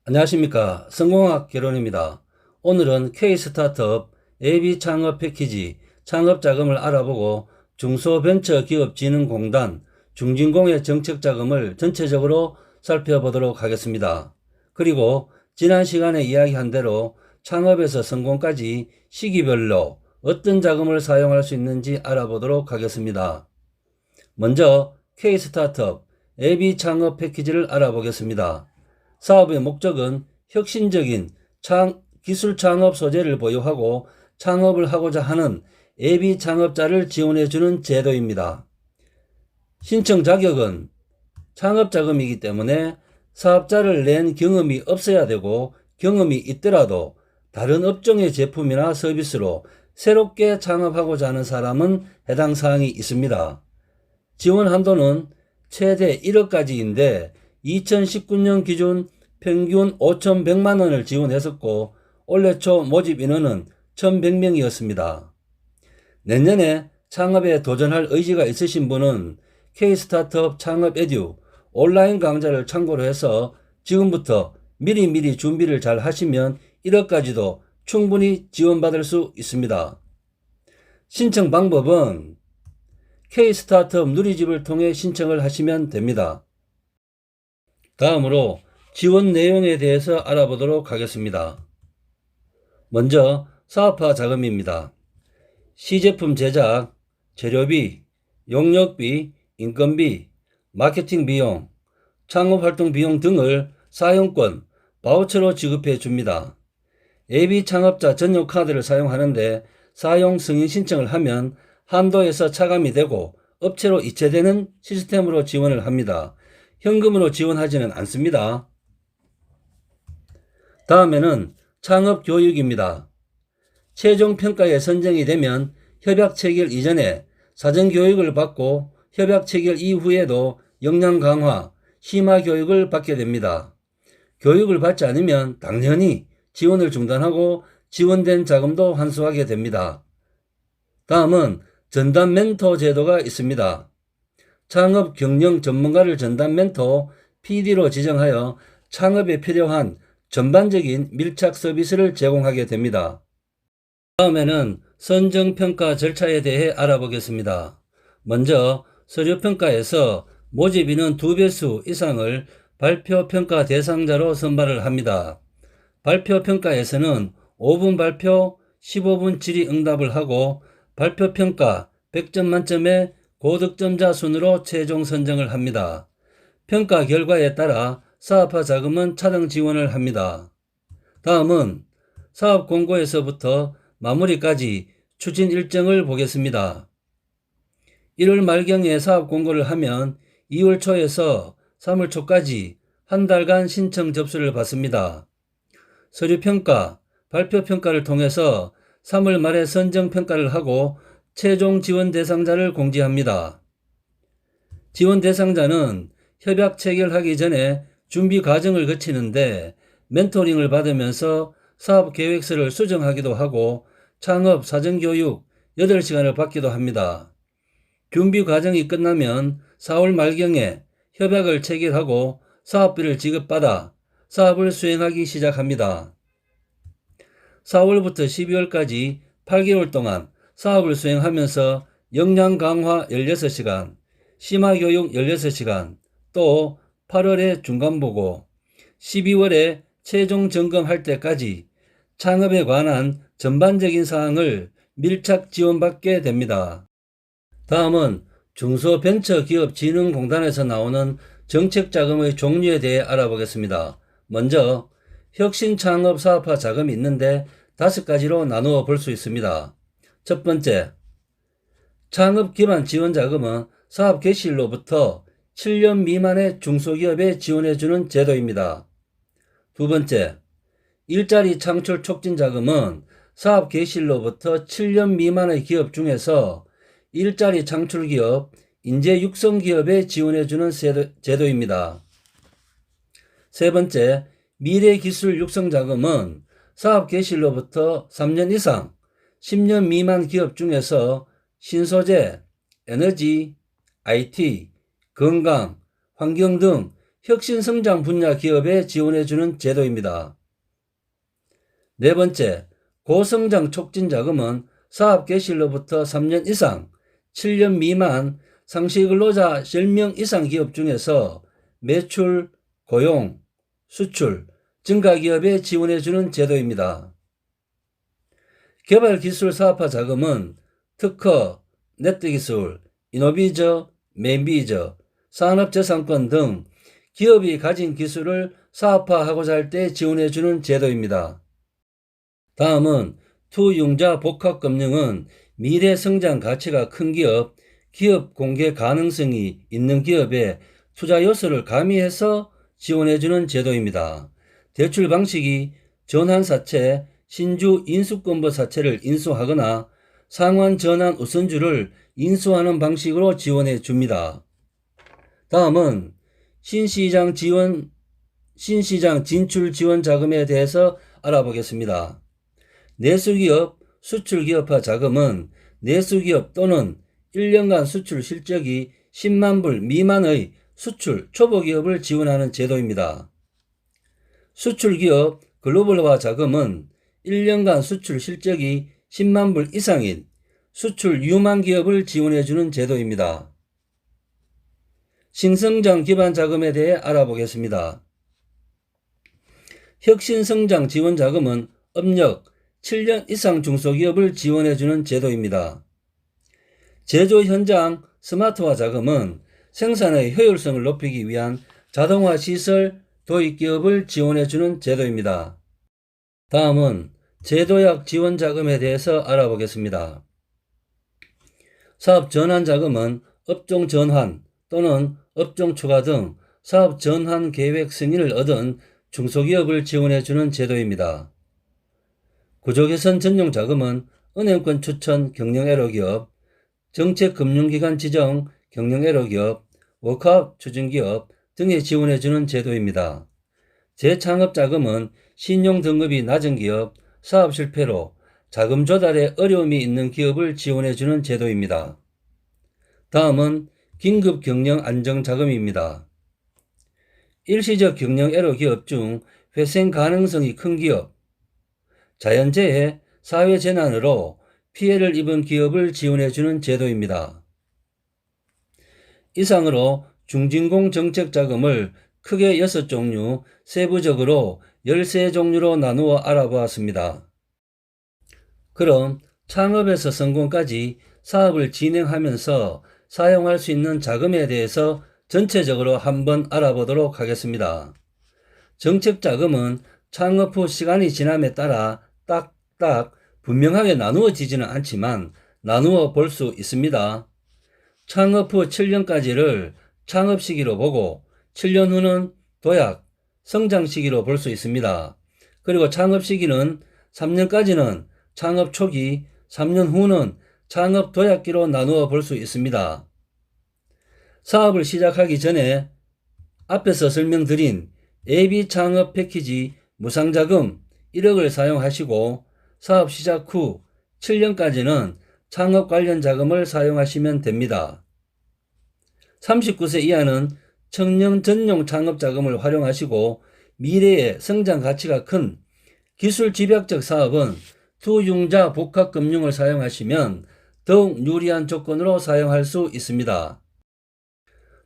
안녕하십니까. 성공학 개론입니다. 오늘은 K-스타트업 AB 창업 패키지 창업 자금을 알아보고 중소벤처기업진흥공단 중진공의 정책 자금을 전체적으로 살펴보도록 하겠습니다. 그리고 지난 시간에 이야기한 대로 창업에서 성공까지 시기별로 어떤 자금을 사용할 수 있는지 알아보도록 하겠습니다. 먼저 K-스타트업 AB 창업 패키지를 알아보겠습니다. 사업의 목적은 혁신적인 기술 창업 소재를 보유하고 창업을 하고자 하는 예비 창업자를 지원해주는 제도입니다. 신청 자격은 창업자금이기 때문에 사업자를 낸 경험이 없어야 되고 경험이 있더라도 다른 업종의 제품이나 서비스로 새롭게 창업하고자 하는 사람은 해당 사항이 있습니다. 지원 한도는 최대 1억까지인데 2019년 기준 평균 5,100만 원을 지원했었고 올해 초 모집 인원은 1,100명이었습니다. 내년에 창업에 도전할 의지가 있으신 분은 K-스타트업 창업 에듀 온라인 강좌를 참고로 해서 지금부터 미리미리 준비를 잘 하시면 1억까지도 충분히 지원받을 수 있습니다. 신청 방법은 K-스타트업 누리집을 통해 신청을 하시면 됩니다. 다음으로 지원 내용에 대해서 알아보도록 하겠습니다. 먼저 사업화 자금입니다. 시제품 제작, 재료비, 용역비, 인건비, 마케팅 비용, 창업활동 비용 등을 사용권, 바우처로 지급해 줍니다. AB 창업자 전용 카드를 사용하는데 사용 승인 신청을 하면 한도에서 차감이 되고 업체로 이체되는 시스템으로 지원을 합니다. 현금으로 지원하지는 않습니다. 다음에는 창업 교육입니다. 최종 평가에 선정이 되면 협약 체결 이전에 사전 교육을 받고 협약 체결 이후에도 역량 강화, 심화 교육을 받게 됩니다. 교육을 받지 않으면 당연히 지원을 중단하고 지원된 자금도 환수하게 됩니다. 다음은 전담 멘토 제도가 있습니다. 창업 경영 전문가를 전담 멘토 PD로 지정하여 창업에 필요한 전반적인 밀착 서비스를 제공하게 됩니다. 다음에는 선정평가 절차에 대해 알아보겠습니다. 먼저 서류평가에서 모집인원 2배수 이상을 발표평가 대상자로 선발을 합니다. 발표평가에서는 5분 발표, 15분 질의응답을 하고 발표평가 100점 만점에 고득점자 순으로 최종 선정을 합니다. 평가 결과에 따라 사업화 자금은 차등 지원을 합니다. 다음은 사업 공고에서부터 마무리까지 추진 일정을 보겠습니다. 1월 말경에 사업 공고를 하면 2월 초에서 3월 초까지 한 달간 신청 접수를 받습니다. 서류평가, 발표평가를 통해서 3월 말에 선정평가를 하고 최종 지원 대상자를 공지합니다. 지원 대상자는 협약 체결하기 전에 준비 과정을 거치는데 멘토링을 받으면서 사업 계획서를 수정하기도 하고 창업 사전교육 8시간을 받기도 합니다. 준비 과정이 끝나면 4월 말경에 협약을 체결하고 사업비를 지급받아 사업을 수행하기 시작합니다. 4월부터 12월까지 8개월 동안 사업을 수행하면서 역량 강화 16시간, 심화 교육 16시간, 또 8월에 중간보고, 12월에 최종 점검할 때까지 창업에 관한 전반적인 사항을 밀착 지원받게 됩니다. 다음은 중소벤처기업진흥공단에서 나오는 정책자금의 종류에 대해 알아보겠습니다. 먼저 혁신창업 사업화 자금이 있는데 5가지로 나누어 볼 수 있습니다. 첫 번째, 창업 기반 지원 자금은 사업 개시일로부터 7년 미만의 중소기업에 지원해주는 제도입니다. 두 번째, 일자리 창출 촉진 자금은 사업 개시일로부터 7년 미만의 기업 중에서 일자리 창출 기업, 인재 육성 기업에 지원해주는 제도입니다. 세 번째, 미래 기술 육성 자금은 사업 개시일로부터 3년 이상, 10년 미만 기업 중에서 신소재, 에너지, IT, 건강, 환경 등 혁신성장 분야 기업에 지원해주는 제도입니다. 네 번째, 고성장 촉진 자금은 사업 개시로부터 3년 이상, 7년 미만 상시 근로자 10명 이상 기업 중에서 매출, 고용, 수출, 증가 기업에 지원해주는 제도입니다. 개발기술 사업화 자금은 특허, 네트기술, 이노비저, 맨비저, 산업재산권 등 기업이 가진 기술을 사업화하고자 할 때 지원해주는 제도입니다. 다음은 투융자 복합금융은 미래 성장 가치가 큰 기업, 기업 공개 가능성이 있는 기업에 투자 요소를 가미해서 지원해주는 제도입니다. 대출 방식이 전환사채, 신주 인수권부 사채를 인수하거나 상환 전환 우선주를 인수하는 방식으로 지원해 줍니다. 다음은 신시장 진출 지원 자금에 대해서 알아보겠습니다. 내수기업, 수출기업화 자금은 내수기업 또는 1년간 수출 실적이 10만 불 미만의 수출 초보기업을 지원하는 제도입니다. 수출기업 글로벌화 자금은 1년간 수출 실적이 10만 불 이상인 수출 유망 기업을 지원해주는 제도입니다. 신성장 기반 자금에 대해 알아보겠습니다. 혁신성장 지원 자금은 업력 7년 이상 중소기업을 지원해주는 제도입니다. 제조 현장 스마트화 자금은 생산의 효율성을 높이기 위한 자동화 시설 도입 기업을 지원해주는 제도입니다. 다음은 제도약 지원 자금에 대해서 알아보겠습니다. 사업 전환 자금은 업종 전환 또는 업종 추가 등 사업 전환 계획 승인을 얻은 중소기업을 지원해주는 제도입니다. 구조개선 전용 자금은 은행권 추천 경영애로기업, 정책금융기관 지정 경영애로기업, 워크아웃 추진기업 등에 지원해주는 제도입니다. 재창업 자금은 신용 등급이 낮은 기업, 사업 실패로 자금 조달에 어려움이 있는 기업을 지원해주는 제도입니다. 다음은 긴급 경영 안정 자금입니다. 일시적 경영 애로 기업 중 회생 가능성이 큰 기업, 자연재해, 사회재난으로 피해를 입은 기업을 지원해주는 제도입니다. 이상으로 중진공 정책자금을 크게 6종류, 세부적으로 13종류로 나누어 알아보았습니다. 그럼 창업에서 성공까지 사업을 진행하면서 사용할 수 있는 자금에 대해서 전체적으로 한번 알아보도록 하겠습니다. 정책자금은 창업 후 시간이 지남에 따라 딱딱 분명하게 나누어지지는 않지만 나누어 볼 수 있습니다. 창업 후 7년까지를 창업 시기로 보고 7년 후는 도약, 성장 시기로 볼 수 있습니다. 그리고 창업 시기는 3년까지는 창업 초기, 3년 후는 창업 도약기로 나누어 볼 수 있습니다. 사업을 시작하기 전에 앞에서 설명드린 예비 창업 패키지 무상자금 1억을 사용하시고 사업 시작 후 7년까지는 창업 관련 자금을 사용하시면 됩니다. 39세 이하는 청년 전용 창업 자금을 활용하시고 미래의 성장 가치가 큰 기술 집약적 사업은 투융자 복합금융을 사용하시면 더욱 유리한 조건으로 사용할 수 있습니다.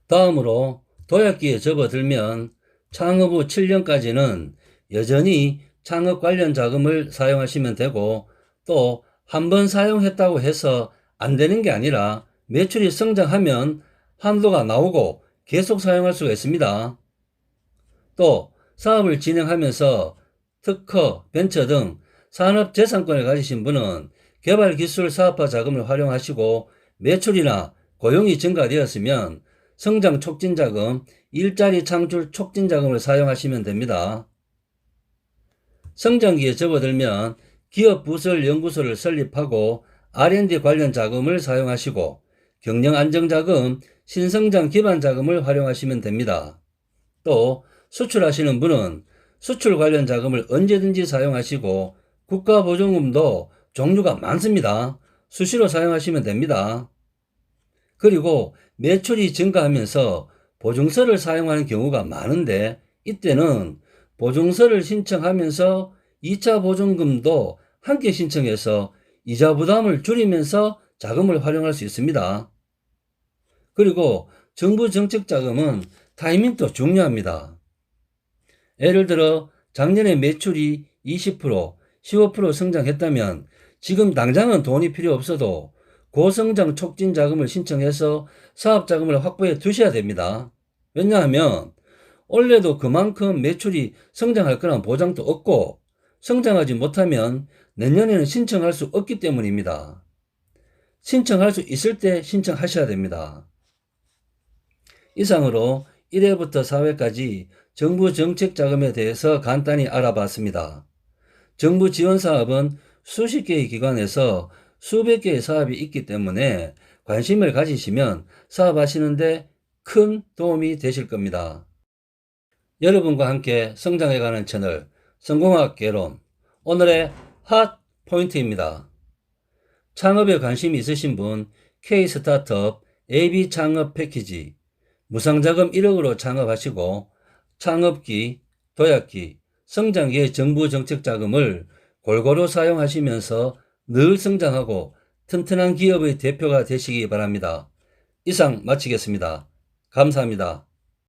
다음으로 도약기에 접어들면 창업 후 7년까지는 여전히 창업 관련 자금을 사용하시면 되고 또 한 번 사용했다고 해서 안 되는 게 아니라 매출이 성장하면 한도가 나오고 계속 사용할 수가 있습니다. 또 사업을 진행하면서 특허, 벤처 등 산업재산권을 가지신 분은 개발기술 사업화 자금을 활용하시고 매출이나 고용이 증가되었으면 성장 촉진자금, 일자리 창출 촉진자금을 사용하시면 됩니다. 성장기에 접어들면 기업 부설 연구소를 설립하고 R&D 관련 자금을 사용하시고 경영안정자금, 신성장 기반 자금을 활용하시면 됩니다. 또 수출하시는 분은 수출 관련 자금을 언제든지 사용하시고 국가보조금도 종류가 많습니다. 수시로 사용하시면 됩니다. 그리고 매출이 증가하면서 보증서를 사용하는 경우가 많은데 이때는 보증서를 신청하면서 2차 보증금도 함께 신청해서 이자 부담을 줄이면서 자금을 활용할 수 있습니다. 그리고 정부 정책 자금은 타이밍도 중요합니다. 예를 들어 작년에 매출이 20%, 15% 성장했다면 지금 당장은 돈이 필요 없어도 고성장 촉진 자금을 신청해서 사업 자금을 확보해 두셔야 됩니다. 왜냐하면 올해도 그만큼 매출이 성장할 거란 보장도 없고 성장하지 못하면 내년에는 신청할 수 없기 때문입니다. 신청할 수 있을 때 신청하셔야 됩니다. 이상으로 1회부터 4회까지 정부 정책 자금에 대해서 간단히 알아봤습니다. 정부 지원 사업은 수십 개의 기관에서 수백 개의 사업이 있기 때문에 관심을 가지시면 사업하시는데 큰 도움이 되실 겁니다. 여러분과 함께 성장해가는 채널 성공학 개론, 오늘의 핫 포인트입니다. 창업에 관심이 있으신 분 K-스타트업 AB 창업 패키지 무상자금 1억으로 창업하시고 창업기, 도약기, 성장기의 정부 정책 자금을 골고루 사용하시면서 늘 성장하고 튼튼한 기업의 대표가 되시기 바랍니다. 이상 마치겠습니다. 감사합니다.